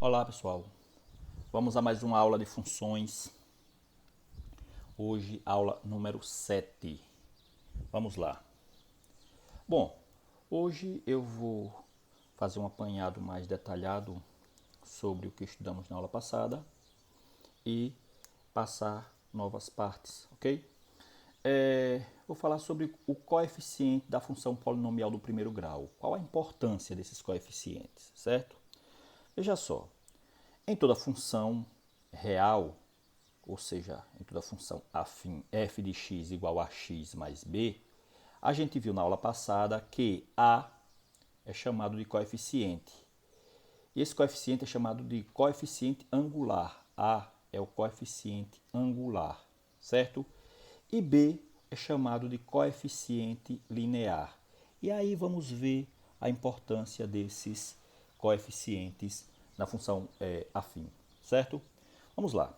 Olá pessoal, vamos a mais uma aula de funções. Hoje, aula número 7. Vamos lá. Bom, hoje eu vou fazer um apanhado mais detalhado sobre o que estudamos na aula passada e passar novas partes, ok? Vou falar sobre o coeficiente da função polinomial do primeiro grau. Qual a importância desses coeficientes, certo? Veja só, em toda função real, ou seja, em toda função afim f de x igual a x mais b, a gente viu na aula passada que a é chamado de coeficiente. E esse coeficiente é chamado de coeficiente angular. A é o coeficiente angular, certo? E b é chamado de coeficiente linear. E aí vamos ver a importância desses coeficientes na função afim, certo? Vamos lá.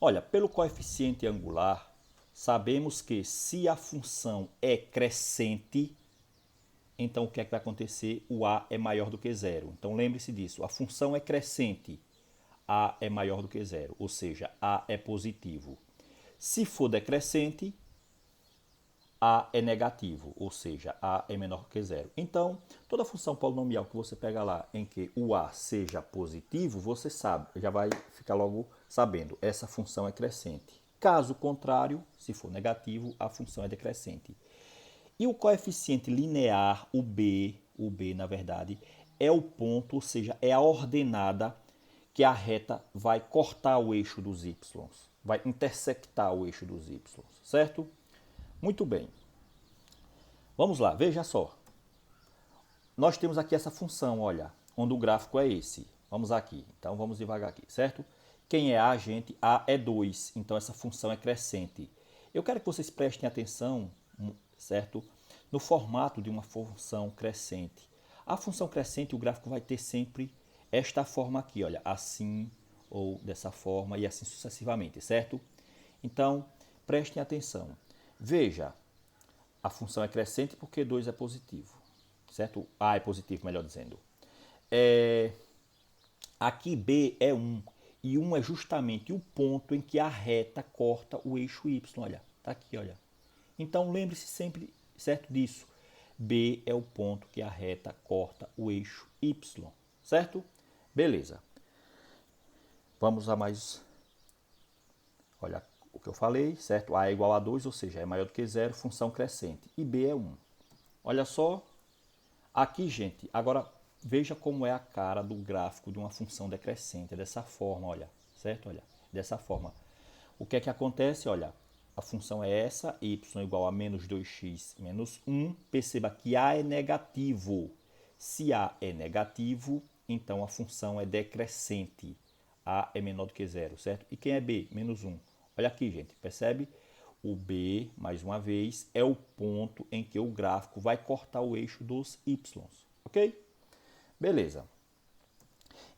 Olha, pelo coeficiente angular, sabemos que se a função é crescente, então o que é que vai acontecer? O a é maior do que zero. Então lembre-se disso, a função é crescente, a é maior do que zero, ou seja, a é positivo. Se for decrescente, a é negativo, ou seja, a é menor que zero. Então, toda função polinomial que você pega lá em que o a seja positivo, você sabe, já vai ficar logo sabendo, essa função é crescente. Caso contrário, se for negativo, a função é decrescente. E o coeficiente linear, o b na verdade, é o ponto, ou seja, é a ordenada que a reta vai cortar o eixo dos y, vai intersectar o eixo dos y, certo? Muito bem. Vamos lá, veja só. Nós temos aqui essa função, olha, onde o gráfico é esse. Vamos aqui, então vamos devagar aqui, certo? Quem é a, gente? A é 2, então essa função é crescente. Eu quero que vocês prestem atenção, certo? No formato de uma função crescente. A função crescente, o gráfico vai ter sempre esta forma aqui, olha, assim ou dessa forma e assim sucessivamente, certo? Então, prestem atenção. Veja, a função é crescente porque 2 é positivo, certo? A é positivo, melhor dizendo. Aqui B é 1 e 1 é justamente o ponto em que a reta corta o eixo Y, olha, tá aqui, olha. Então lembre-se sempre, certo, disso. B é o ponto que a reta corta o eixo Y, certo? Beleza. Vamos a mais, olha o que eu falei, certo? A é igual a 2, ou seja, é maior do que zero, função crescente. E B é 1. Olha só, aqui, gente, agora veja como é a cara do gráfico de uma função decrescente, é dessa forma, olha, certo? Olha, dessa forma. O que é que acontece? Olha, a função é essa, y igual a menos 2x menos 1. Perceba que a é negativo. Se a é negativo, então a função é decrescente. A é menor do que zero, certo? E quem é b? Menos 1. Olha aqui, gente, percebe? O B, mais uma vez, é o ponto em que o gráfico vai cortar o eixo dos y, ok? Beleza.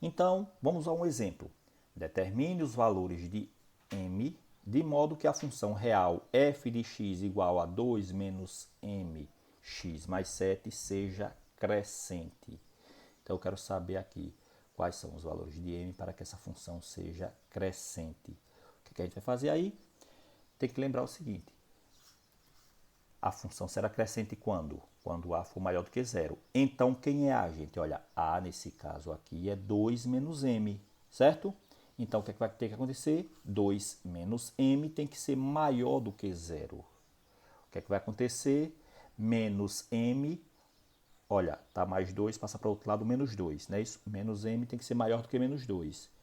Então, vamos a um exemplo. Determine os valores de m de modo que a função real f de x igual a 2 menos mx mais 7 seja crescente. Então, eu quero saber aqui quais são os valores de m para que essa função seja crescente. O que a gente vai fazer aí? Tem que lembrar o seguinte. A função será crescente quando? Quando a for maior do que zero. Então, quem é a, gente? Olha, a nesse caso aqui é 2 menos m, certo? Então, o que, é que vai ter que acontecer? 2 menos m tem que ser maior do que zero. O que é que vai acontecer? Menos m, olha, tá mais 2, passa para o outro lado, menos 2, não é isso? Menos m tem que ser maior do que menos 2.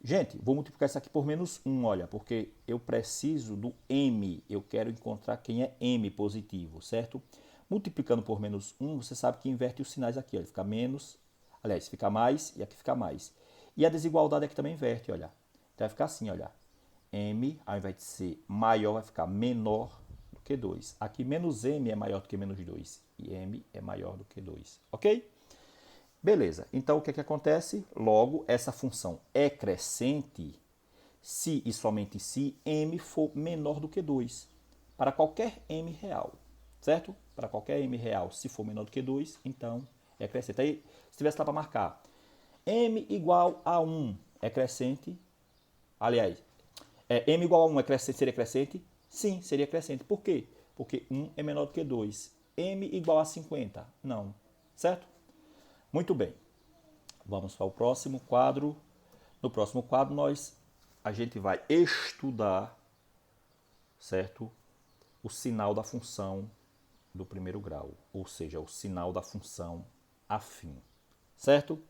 Gente, vou multiplicar isso aqui por menos 1, olha, porque eu preciso do m, eu quero encontrar quem é m positivo, certo? Multiplicando por menos 1, você sabe que inverte os sinais aqui, olha, fica menos, aliás, fica mais e aqui fica mais. E a desigualdade aqui também inverte, olha. Então vai ficar assim, olha, m, ao invés de ser maior, vai ficar menor do que 2. Aqui menos m é maior do que menos 2 e m é maior do que 2, ok? Beleza, então o que, é que acontece? Logo, essa função é crescente se e somente se m for menor do que 2. Para qualquer m real, certo? Para qualquer m real, se for menor do que 2, então é crescente. Aí, se tivesse lá para marcar m igual a 1 é crescente. Aliás, m igual a 1 é crescente, seria crescente? Sim, seria crescente. Por quê? Porque 1 é menor do que 2. M igual a 50? Não. Certo? Muito bem. Vamos para o próximo quadro. No próximo quadro, a gente vai estudar, certo? O sinal da função do primeiro grau, ou seja, o sinal da função afim, certo?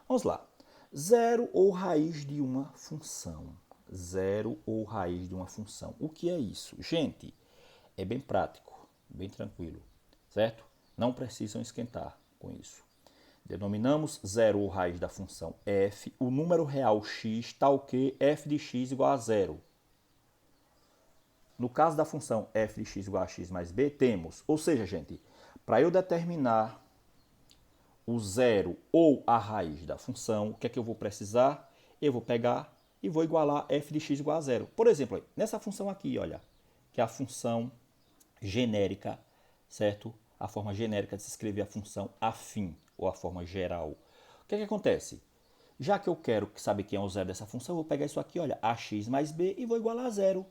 Vamos lá. Zero ou raiz de uma função. Zero ou raiz de uma função. O que é isso? Gente, é bem prático, bem tranquilo, certo? Não precisam esquentar com isso. Denominamos zero ou raiz da função f, o número real x, tal que f de x igual a zero. No caso da função f de x igual a x mais b, temos, ou seja, gente, para eu determinar o zero ou a raiz da função, o que é que eu vou precisar? Eu vou pegar e vou igualar f de x igual a zero. Por exemplo, nessa função aqui, olha, que é a função genérica, certo? A forma genérica de se escrever a função afim, ou a forma geral. O que é que acontece? Já que eu quero saber quem é o zero dessa função, eu vou pegar isso aqui, olha, ax mais b e vou igualar a zero.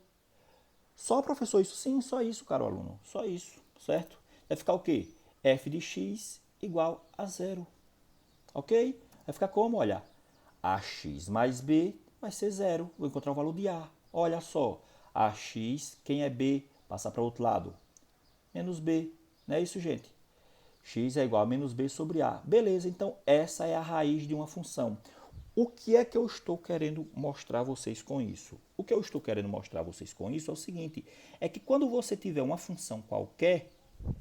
Só, professor, isso? Sim, só isso, caro aluno. Só isso, certo? Vai ficar o quê? F de x igual a zero. Ok? Vai ficar como? Olha, ax mais b vai ser zero. Vou encontrar o valor de a. Olha só, ax, quem é b? Passar para o outro lado. Menos b. Não é isso, gente? X é igual a menos b sobre a. Beleza, então essa é a raiz de uma função. O que é que eu estou querendo mostrar a vocês com isso? O que eu estou querendo mostrar a vocês com isso é o seguinte, é que quando você tiver uma função qualquer,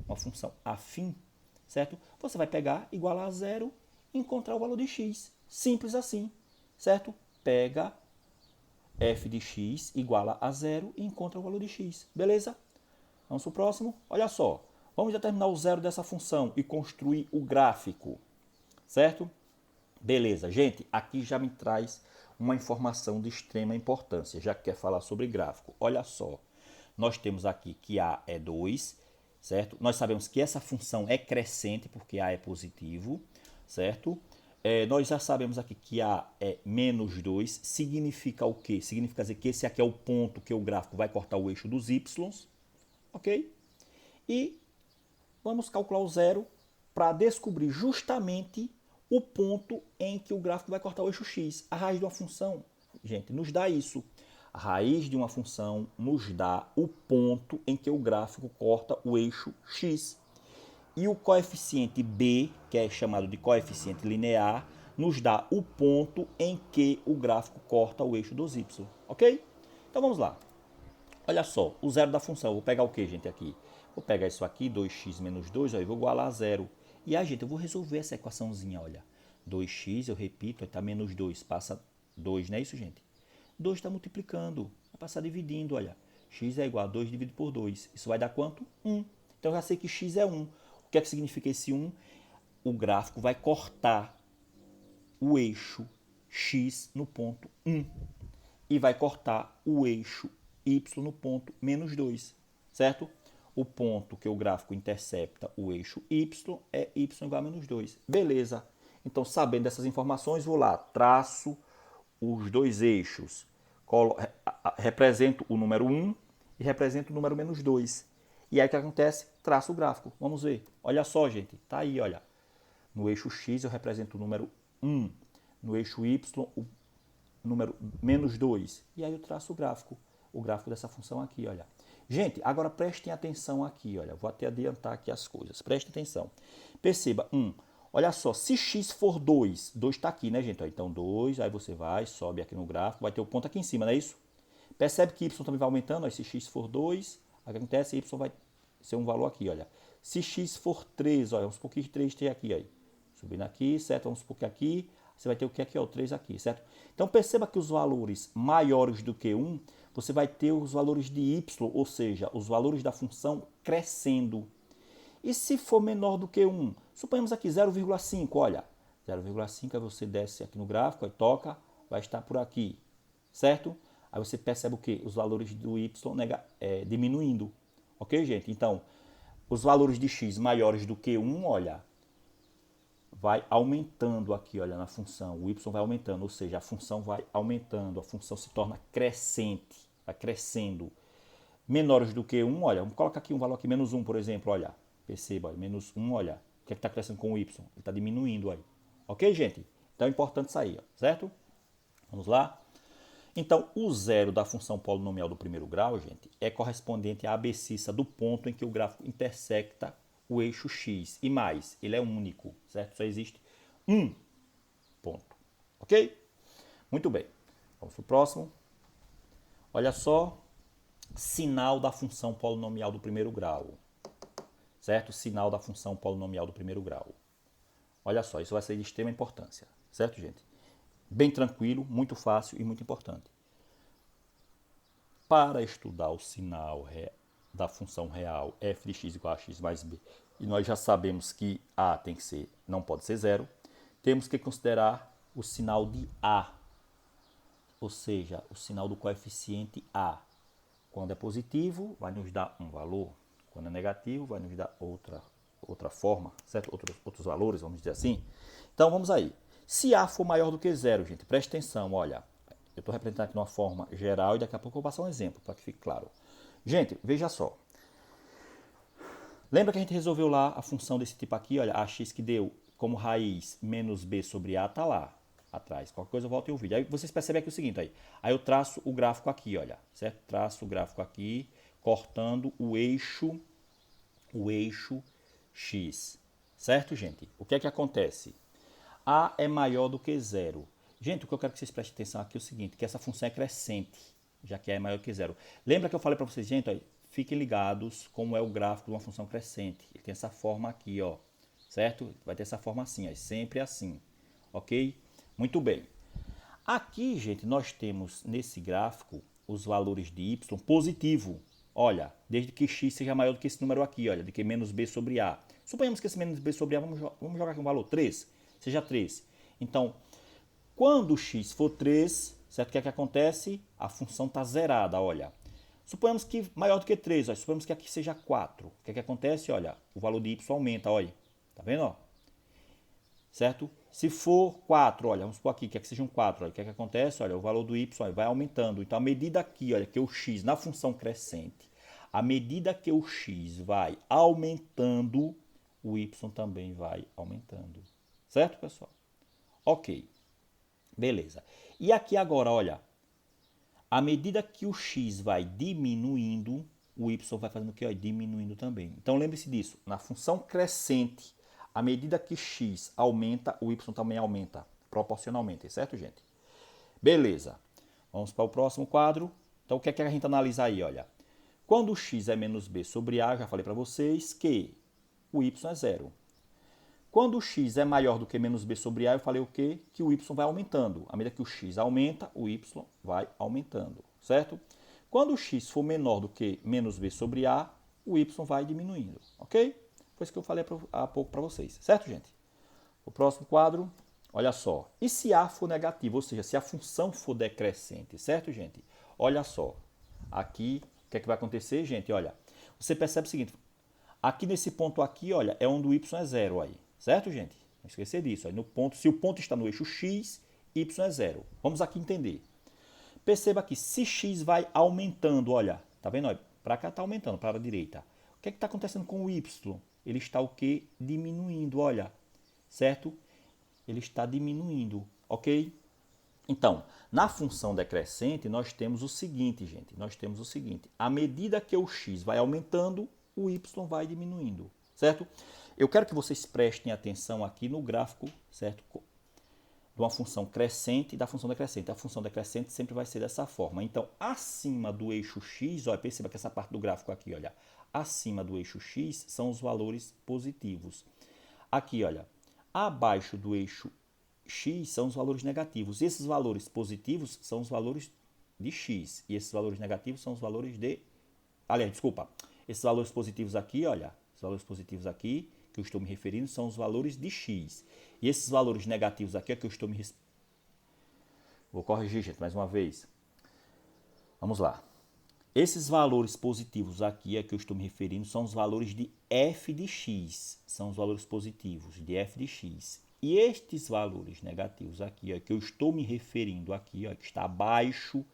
uma função afim, certo? Você vai pegar, igualar a zero e encontrar o valor de x. Simples assim, certo? Pega f de x iguala a zero e encontra o valor de x. Beleza? Vamos para o próximo? Olha só. Vamos determinar o zero dessa função e construir o gráfico, certo? Beleza, gente, aqui já me traz uma informação de extrema importância, já que quer falar sobre gráfico. Olha só, nós temos aqui que a é 2, certo? Nós sabemos que essa função é crescente porque a é positivo, certo? Nós já sabemos aqui que a é menos 2, significa o quê? Significa dizer que esse aqui é o ponto que o gráfico vai cortar o eixo dos y, ok? E vamos calcular o zero para descobrir justamente o ponto em que o gráfico vai cortar o eixo x. A raiz de uma função, gente, nos dá isso. A raiz de uma função nos dá o ponto em que o gráfico corta o eixo x. E o coeficiente b, que é chamado de coeficiente linear, nos dá o ponto em que o gráfico corta o eixo dos y. Ok? Então vamos lá. Olha só, o zero da função. Vou pegar o que, gente, aqui? Vou pegar isso aqui, 2x menos 2, ó, e vou igualar a zero. E aí, gente, eu vou resolver essa equaçãozinha, olha. 2x, eu repito, está menos 2, passa 2, não é isso, gente? 2 está multiplicando, vai passar dividindo, olha. X é igual a 2 dividido por 2. Isso vai dar quanto? 1. Então, eu já sei que x é 1. O que é que significa esse 1? O gráfico vai cortar o eixo x no ponto 1 e vai cortar o eixo y no ponto menos 2, certo? O ponto que o gráfico intercepta o eixo y é y igual a menos 2. Beleza. Então, sabendo dessas informações, vou lá, traço os dois eixos, represento o número 1 e represento o número menos 2. E aí o que acontece? Traço o gráfico. Vamos ver. Olha só, gente. Tá aí, olha. No eixo x eu represento o número 1. No eixo y, o número menos 2. E aí eu traço o gráfico dessa função aqui, olha. Gente, agora prestem atenção aqui, olha. Vou até adiantar aqui as coisas. Prestem atenção. Perceba, olha só, se x for 2, 2 está aqui, né, gente? Então 2, aí você vai, sobe aqui no gráfico, vai ter o ponto aqui em cima, não é isso? Percebe que y também vai aumentando, ó, se x for 2, o que acontece? Y vai ser um valor aqui, olha. Se x for 3, olha, vamos supor que 3 tem aqui, aí. Subindo aqui, certo? Vamos supor que aqui você vai ter o que aqui? Ó, o 3 aqui, certo? Então, perceba que os valores maiores do que 1, você vai ter os valores de y, ou seja, os valores da função crescendo. E se for menor do que 1? Suponhamos aqui 0,5, olha. 0,5, aí você desce aqui no gráfico, aí toca, vai estar por aqui, certo? Aí você percebe o quê? Os valores do y diminuindo. Ok, gente? Então, os valores de x maiores do que 1, olha, vai aumentando aqui, olha, na função. O y vai aumentando, ou seja, a função vai aumentando, a função se torna crescente, vai crescendo. Menores do que 1, olha, vamos colocar aqui um valor aqui, menos 1, por exemplo, olha. Perceba, olha, menos 1, olha. O que é que está crescendo com o y? Ele está diminuindo aí. Ok, gente? Então é importante isso aí, ó, certo? Vamos lá? Então, o zero da função polinomial do primeiro grau, gente, é correspondente à abscissa do ponto em que o gráfico intersecta o eixo x. E mais, ele é único, certo? Só existe um ponto. Ok? Muito bem. Vamos para o próximo. Olha só, sinal da função polinomial do primeiro grau. Certo? Sinal da função polinomial do primeiro grau. Olha só, isso vai ser de extrema importância. Certo, gente? Bem tranquilo, muito fácil e muito importante. Para estudar o sinal da função real f de x igual a x mais b, e nós já sabemos que a tem que ser, não pode ser zero, temos que considerar o sinal de a, ou seja, o sinal do coeficiente a. Quando é positivo, vai nos dar um valor. Quando é negativo, vai nos dar outra forma, certo? Outros valores, vamos dizer assim. Então, vamos aí. Se a for maior do que zero, gente, preste atenção, olha. Eu estou representando aqui de uma forma geral e daqui a pouco eu vou passar um exemplo para que fique claro. Gente, veja só. Lembra que a gente resolveu lá a função desse tipo aqui, olha, ax que deu como raiz menos b sobre a, tá lá atrás. Qualquer coisa eu volto em um vídeo. Aí vocês percebem aqui o seguinte, aí eu traço o gráfico aqui, olha, certo? Traço o gráfico aqui, cortando o eixo x, certo, gente? O que é que acontece? A é maior do que zero. Gente, o que eu quero que vocês prestem atenção aqui é o seguinte, que essa função é crescente, já que A é maior que zero. Lembra que eu falei para vocês, gente, ó, fiquem ligados como é o gráfico de uma função crescente. Ele tem essa forma aqui, ó, certo? Vai ter essa forma assim, ó, sempre assim, ok? Muito bem. Aqui, gente, nós temos nesse gráfico os valores de y positivo. Olha, desde que x seja maior do que esse número aqui, olha, de que menos b sobre a. Suponhamos que esse menos b sobre a, vamos jogar aqui um valor 3, seja 3. Então, quando x for 3, certo? O que é que acontece? A função está zerada, olha. Suponhamos que maior do que 3, ó, suponhamos que aqui seja 4. O que é que acontece? Olha, o valor de y aumenta, olha. Tá vendo, ó? Certo? Se for 4, olha, vamos supor aqui que seja um 4, olha, o que é que acontece? Olha, o valor do y olha, vai aumentando. Então, à medida aqui, olha, que o x na função crescente, à medida que o x vai aumentando, o y também vai aumentando. Certo, pessoal? Ok. Beleza. E aqui agora, olha, à medida que o x vai diminuindo, o y vai fazendo o quê? Diminuindo também. Então, lembre-se disso. Na função crescente, à medida que x aumenta, o y também aumenta proporcionalmente, certo, gente? Beleza. Vamos para o próximo quadro. Então, o que é que a gente analisa aí, olha? Quando o x é menos b sobre a, já falei para vocês que o y é zero. Quando o x é maior do que menos b sobre a, eu falei o quê? Que o y vai aumentando. À medida que o x aumenta, o y vai aumentando, certo? Quando o x for menor do que menos b sobre a, o y vai diminuindo, ok? Foi isso que eu falei há pouco para vocês, certo, gente? O próximo quadro, olha só. E se a for negativo, ou seja, se a função for decrescente, certo, gente? Olha só. Aqui, o que é que vai acontecer, gente? Olha, você percebe o seguinte. Aqui nesse ponto aqui, olha, é onde o y é zero aí. Certo, gente? Não esquecer disso. Aí no ponto, se o ponto está no eixo x, y é zero. Vamos aqui entender. Perceba que se x vai aumentando, olha, tá vendo? Para cá está aumentando, para a direita. O que é que está acontecendo com o y? Ele está o quê? Diminuindo, olha. Certo? Ele está diminuindo, ok? Então, na função decrescente, nós temos o seguinte, gente. Nós temos o seguinte. À medida que o x vai aumentando, o y vai diminuindo, certo? Eu quero que vocês prestem atenção aqui no gráfico, certo? De uma função crescente e da função decrescente. A função decrescente sempre vai ser dessa forma. Então, acima do eixo x, olha, perceba que essa parte do gráfico aqui, olha, acima do eixo x são os valores positivos. Aqui, olha, abaixo do eixo x são os valores negativos. Esses valores positivos são os valores de x. E esses valores negativos são os valores de... Aliás, desculpa. Esses valores positivos aqui, olha, os valores positivos aqui que eu estou me referindo são os valores de x. E esses valores negativos aqui é que eu estou me... Vou corrigir, gente, mais uma vez. Vamos lá. Esses valores positivos aqui é que eu estou me referindo são os valores de f de x. São os valores positivos de f de x. E estes valores negativos aqui, ó, que eu estou me referindo aqui, ó, que está abaixo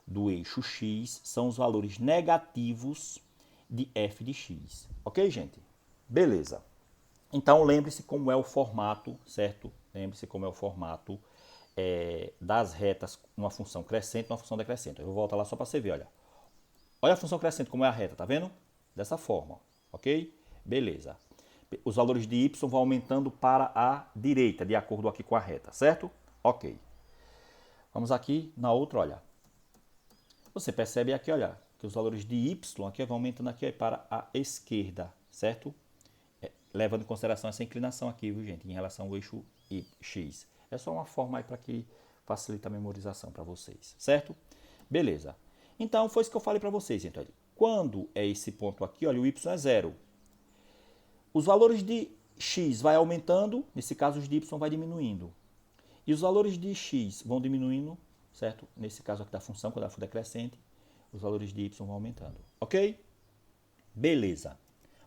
do eixo x, são os valores negativos de f de x. Ok, gente? Beleza. Então, lembre-se como é o formato, certo? Lembre-se como é o formato das retas, uma função crescente e uma função decrescente. Eu vou voltar lá só para você ver, olha. Olha a função crescente como é a reta, tá vendo? Dessa forma, ok? Beleza. Os valores de y vão aumentando para a direita, de acordo aqui com a reta, certo? Ok. Vamos aqui na outra, olha. Você percebe aqui, olha, que os valores de y aqui vão aumentando aqui para a esquerda, certo? Levando em consideração essa inclinação aqui, viu, gente, em relação ao eixo x. É só uma forma aí para que facilite a memorização para vocês, certo? Beleza. Então, foi isso que eu falei para vocês, gente. Olha, quando é esse ponto aqui, olha, o y é zero. Os valores de x vai aumentando, nesse caso os de y vai diminuindo. E os valores de x vão diminuindo, certo? Nesse caso aqui da função, quando ela for decrescente, os valores de y vão aumentando. Ok? Beleza.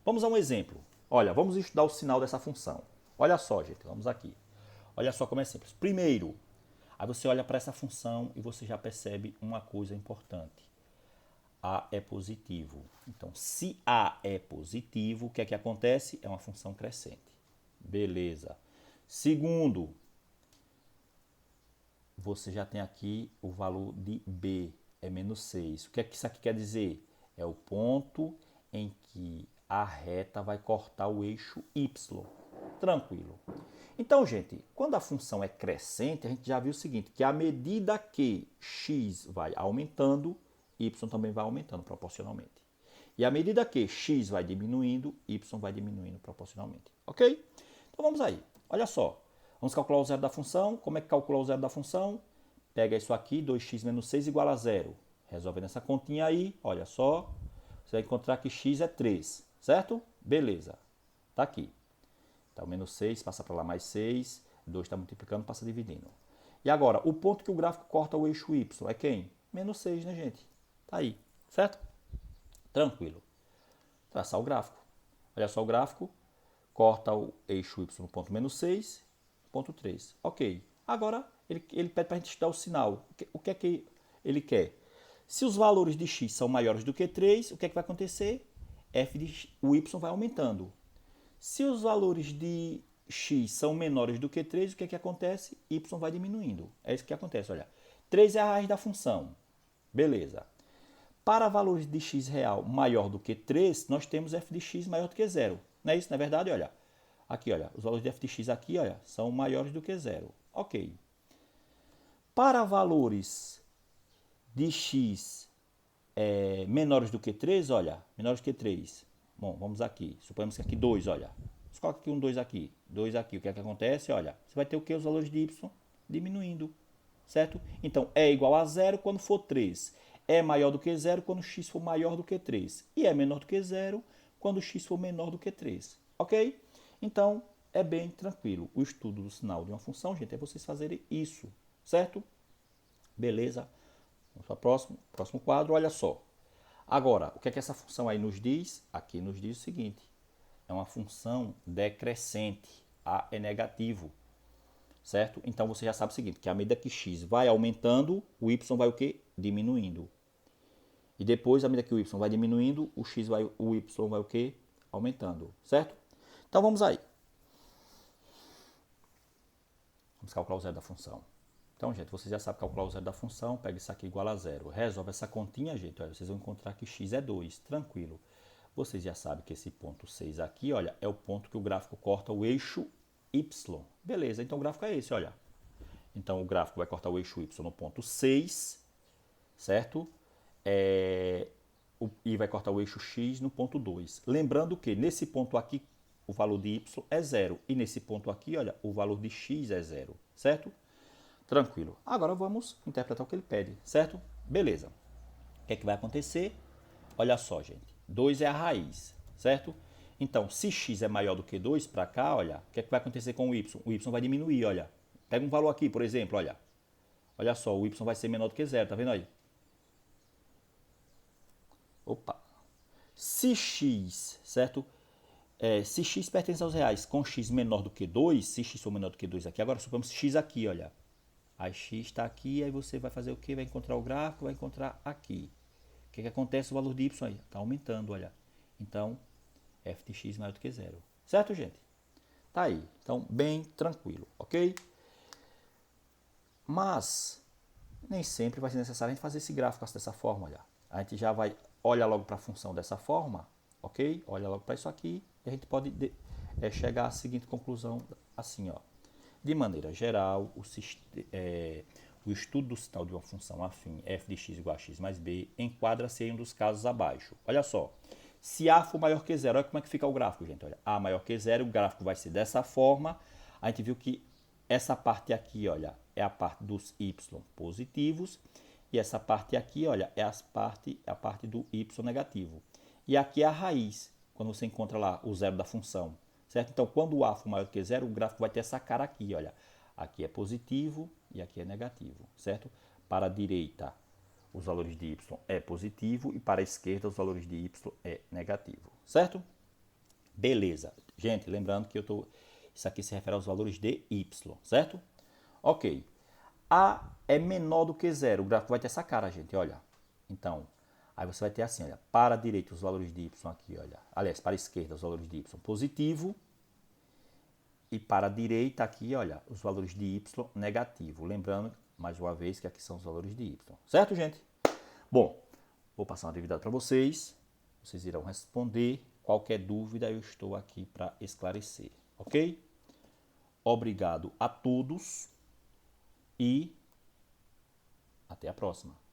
Vamos a um exemplo. Olha, vamos estudar o sinal dessa função. Olha só, gente, vamos aqui. Olha só como é simples. Primeiro, aí você olha para essa função e você já percebe uma coisa importante. A é positivo. Então, se A é positivo, o que é que acontece? É uma função crescente. Beleza. Segundo, você já tem aqui o valor de B, é menos 6. O que é que isso aqui quer dizer? É o ponto em que a reta vai cortar o eixo Y. Tranquilo. Então, gente, quando a função é crescente, a gente já viu o seguinte, que à medida que x vai aumentando, y também vai aumentando proporcionalmente. E à medida que x vai diminuindo, y vai diminuindo proporcionalmente. Ok? Então vamos aí. Olha só. Vamos calcular o zero da função. Como é que calcula o zero da função? Pega isso aqui, 2x menos 6 igual a zero. Resolvendo essa continha aí, olha só. Você vai encontrar que x é 3, certo? Beleza. Tá aqui. Então, menos 6 passa para lá mais 6. 2 está multiplicando, passa dividindo. E agora, o ponto que o gráfico corta o eixo y é quem? Menos 6, né, gente? Tá aí, certo? Tranquilo. Traçar o gráfico. Olha só o gráfico. Corta o eixo y no ponto menos 6, ponto 3. Ok. Agora, ele pede para a gente estudar o sinal. O que é que ele quer? Se os valores de x são maiores do que 3, o que é que vai acontecer? O y vai aumentando. Se os valores de x são menores do que 3, o que é que acontece? Y vai diminuindo. É isso que acontece, olha. 3 é a raiz da função. Beleza. Para valores de x real maior do que 3, nós temos f de x maior do que 0. Não é isso? Não é verdade? Olha. Aqui, olha. Os valores de f de x aqui, olha, são maiores do que 0. Ok. Para valores de x menores do que 3, olha. Menores do que 3. Bom, vamos aqui. Suponhamos que aqui 2, olha. Você coloca aqui um 2 aqui. 2 aqui. O que é que acontece? Olha. Você vai ter o que? Os valores de y diminuindo. Certo? Então, é igual a 0 quando for 3. É maior do que 0 quando x for maior do que 3. E é menor do que 0 quando x for menor do que 3. Ok? Então, é bem tranquilo. O estudo do sinal de uma função, gente, é vocês fazerem isso. Certo? Beleza? Vamos para o próximo quadro. Olha só. Agora, o que é que essa função aí nos diz? Aqui nos diz o seguinte. É uma função decrescente. A é negativo. Certo? Então, você já sabe o seguinte, que à medida que x vai aumentando, o y vai o quê? Diminuindo. E depois, à medida que o y vai diminuindo, o y vai o quê? Aumentando. Certo? Então, vamos aí. Vamos calcular o zero da função. Então, gente, vocês já sabem calcular o zero da função. Pega isso aqui igual a zero. Resolve essa continha, gente. Olha, vocês vão encontrar que x é 2. Tranquilo. Vocês já sabem que esse ponto 6 aqui, olha, é o ponto que o gráfico corta o eixo y. Beleza, então o gráfico é esse, olha. Então, o gráfico vai cortar o eixo y no ponto 6, certo? E vai cortar o eixo x no ponto 2. Lembrando que nesse ponto aqui, o valor de y é 0. E nesse ponto aqui, olha, o valor de x é 0, certo? Tranquilo. Agora vamos interpretar o que ele pede, certo? Beleza. O que é que vai acontecer? Olha só, gente. 2 é a raiz, certo? Então, se x é maior do que 2 para cá, olha, o que é que vai acontecer com o y? O y vai diminuir, olha. Pega um valor aqui, por exemplo, olha. Olha só, o y vai ser menor do que 0, tá vendo aí? Opa. Se x, certo? Se x pertence aos reais com x menor do que 2, se x for menor do que 2 aqui, agora suponhamos x aqui, olha. Aí x está aqui, aí você vai fazer o quê? Vai encontrar o gráfico, vai encontrar aqui. O que acontece? O valor de y aí está aumentando, olha. Então, f de x maior do que zero. Certo, gente? Tá aí. Então, bem tranquilo, ok? Mas, nem sempre vai ser necessário a gente fazer esse gráfico dessa forma, olha. A gente já vai, olha logo para a função dessa forma, ok? Olha logo para isso aqui e a gente pode chegar à seguinte conclusão, assim, ó. De maneira geral, o estudo do sinal de uma função afim f de x igual a x mais b enquadra-se em um dos casos abaixo. Olha só, se a for maior que zero, olha como é que fica o gráfico, gente. Olha, a maior que zero, o gráfico vai ser dessa forma. A gente viu que essa parte aqui, olha, é a parte dos y positivos. E essa parte aqui, olha, é a parte do y negativo. E aqui é a raiz, quando você encontra lá o zero da função. Certo? Então, quando o a for maior que zero, o gráfico vai ter essa cara aqui, olha. Aqui é positivo e aqui é negativo, certo? Para a direita, os valores de y é positivo e para a esquerda, os valores de y é negativo, certo? Beleza. Gente, lembrando que isso aqui se refere aos valores de y, certo? Ok. A é menor do que zero, o gráfico vai ter essa cara, gente, olha. Então, aí você vai ter assim, olha, para a direita os valores de y aqui, olha. Aliás, para a esquerda os valores de y positivo. E para a direita aqui, olha, os valores de y negativo. Lembrando, mais uma vez, que aqui são os valores de y. Certo, gente? Bom, vou passar uma atividade para vocês. Vocês irão responder. Qualquer dúvida, eu estou aqui para esclarecer. Ok? Obrigado a todos e até a próxima.